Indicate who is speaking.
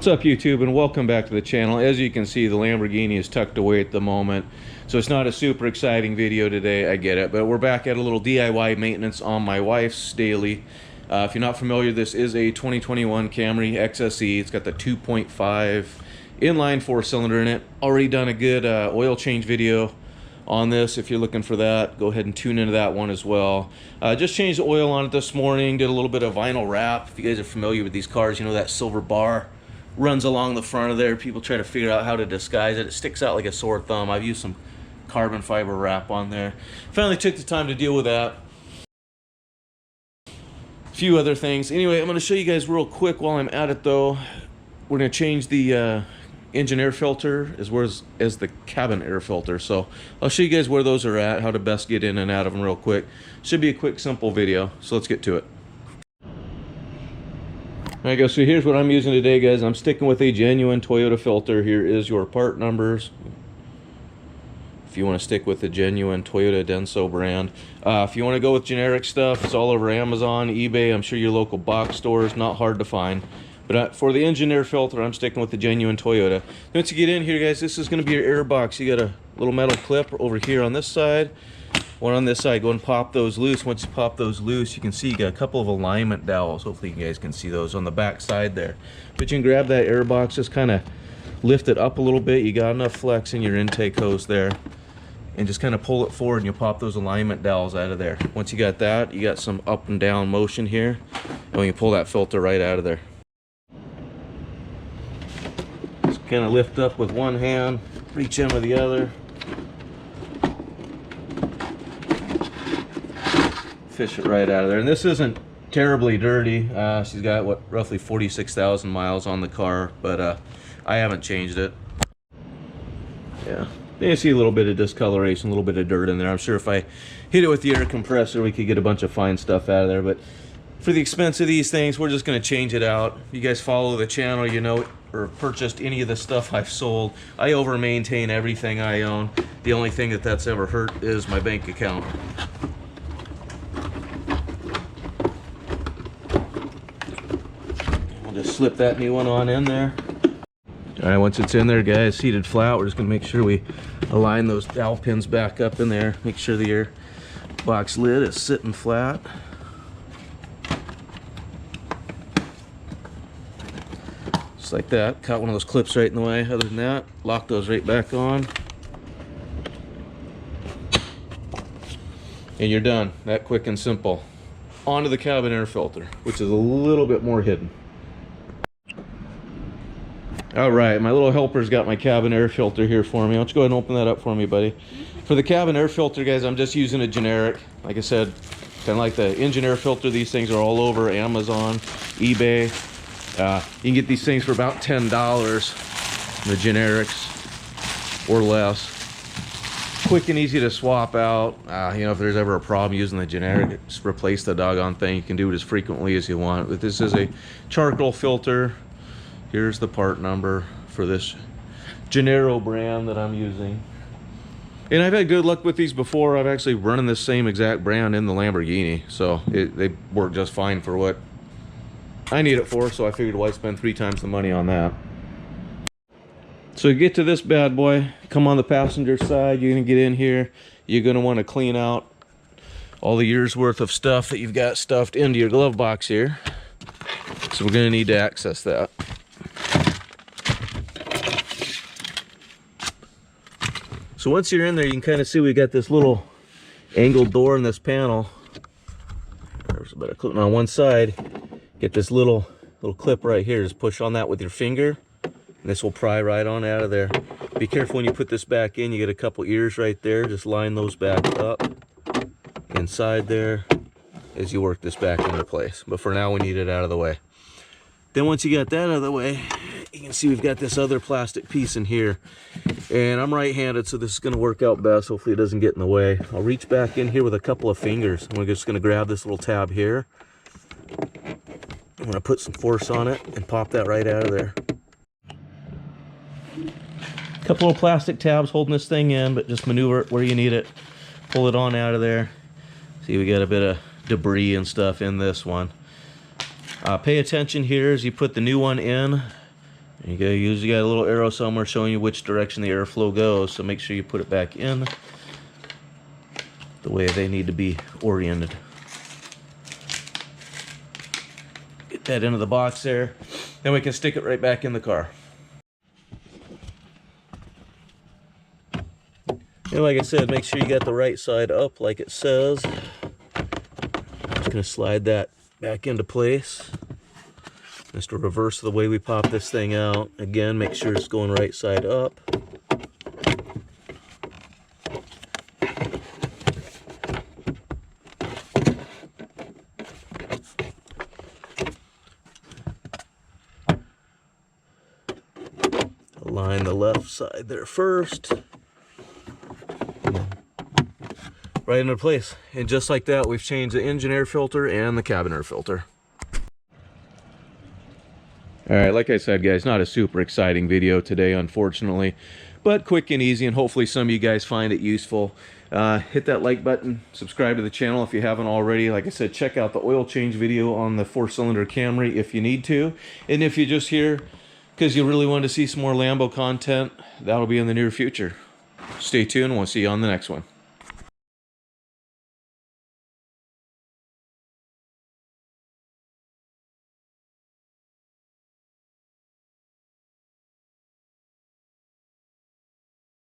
Speaker 1: What's up, YouTube, and welcome back to the channel. As you can see, the Lamborghini is tucked away at the moment, so it's not a super exciting video today, I get it, but we're back at a little DIY maintenance on my wife's daily. If you're not familiar, this is a 2021 Camry XSE. It's got the 2.5 inline 4-cylinder in it. Already done a good oil change video on this. If you're looking for that, go ahead and tune into that one as well. Just changed the oil on it this morning, did a little bit of vinyl wrap. If you guys are familiar with these cars, you know that silver bar runs along the front of there. People try to figure out how to disguise it. It sticks out like a sore thumb. I've used some carbon fiber wrap on there. Finally took the time to deal with that. A few other things. Anyway, I'm going to show you guys real quick while I'm at it though. We're going to change the engine air filter as well as the cabin air filter. So I'll show you guys where those are at, how to best get in and out of them real quick. Should be a quick, simple video. So let's get to it. Alright guys, so here's what I'm using today, guys. I'm sticking with a genuine Toyota filter. Here is your part numbers if you want to stick with the genuine Toyota Denso brand. If you want to go with generic stuff, it's all over Amazon, eBay. I'm sure your local box stores, not hard to find. But for the engine air filter, I'm sticking with the genuine Toyota. Once you get in here, guys, this is going to be your air box. You got a little metal clip over here on this side, one on this side. Go and pop those loose. Once you pop those loose, you can see you got a couple of alignment dowels. Hopefully you guys can see those on the back side there. But you can grab that air box, just kind of lift it up a little bit. You got enough flex in your intake hose there, and just kind of pull it forward and you'll pop those alignment dowels out of there. Once you got that, you got some up and down motion here, and when you pull that filter right out of there. Just kind of lift up with one hand, reach in with the other. Fish it right out of there. And this isn't terribly dirty. She's got what, roughly 46,000 miles on the car, but I haven't changed it. Yeah, you see a little bit of discoloration, a little bit of dirt in there. I'm sure if I hit it with the air compressor, we could get a bunch of fine stuff out of there, but for the expense of these things, we're just going to change it out. You guys follow the channel, you know, or purchased any of the stuff I've sold. I over maintain everything I own. The only thing that's ever hurt is my bank account. Just slip that new one on in there. All right, once it's in there, guys, seated flat, we're just gonna make sure we align those dowel pins back up in there. Make sure the air box lid is sitting flat. Just like that. Caught one of those clips right in the way. Other than that, lock those right back on. And you're done. That quick and simple. Onto the cabin air filter, which is a little bit more hidden. All right, my little helper's got my cabin air filter here for me. Why don't you go ahead and open that up for me, buddy? For the cabin air filter, guys, I'm just using a generic. Like I said, kind of like the engine air filter. These things are all over Amazon, eBay. You can get these things for about $10, the generics, or less. Quick and easy to swap out. You know, if there's ever a problem using the generic, just replace the doggone thing. You can do it as frequently as you want. But this is a charcoal filter. Here's the part number for this Genero brand that I'm using. And I've had good luck with these before. I've actually running this same exact brand in the Lamborghini. So they work just fine for what I need it for. So I figured why spend 3 times the money on that. So you get to this bad boy, come on the passenger side, you're gonna get in here. You're gonna wanna clean out all the years worth of stuff that you've got stuffed into your glove box here. So we're gonna need to access that. So once you're in there, you can kind of see we got this little angled door in this panel. There's a bit of clipping on one side. Get this little clip right here. Just push on that with your finger, and this will pry right on out of there. Be careful when you put this back in. You get a couple ears right there. Just line those back up inside there as you work this back into place. But for now, we need it out of the way. Then once you got that out of the way, you can see we've got this other plastic piece in here. And I'm right-handed, so this is going to work out best. Hopefully it doesn't get in the way. I'll reach back in here with a couple of fingers. I'm just going to grab this little tab here. I'm going to put some force on it and pop that right out of there. A couple of plastic tabs holding this thing in, but just maneuver it where you need it. Pull it on out of there. See, we got a bit of debris and stuff in this one. Pay attention here as you put the new one in. You go. Usually got a little arrow somewhere showing you which direction the airflow goes, so make sure you put it back in the way they need to be oriented. Get that into the box there. Then we can stick it right back in the car. And like I said, make sure you got the right side up like it says. Just gonna slide that back into place. Just to reverse the way we pop this thing out. Again, make sure it's going right side up. Align the left side there first. Right into place. And just like that, we've changed the engine air filter and the cabin air filter. Alright, like I said, guys, not a super exciting video today, unfortunately, but quick and easy, and hopefully some of you guys find it useful. Hit that like button, subscribe to the channel if you haven't already. Like I said, check out the oil change video on the 4-cylinder Camry if you need to. And if you're just here because you really want to see some more Lambo content, that'll be in the near future. Stay tuned, we'll see you on the next one.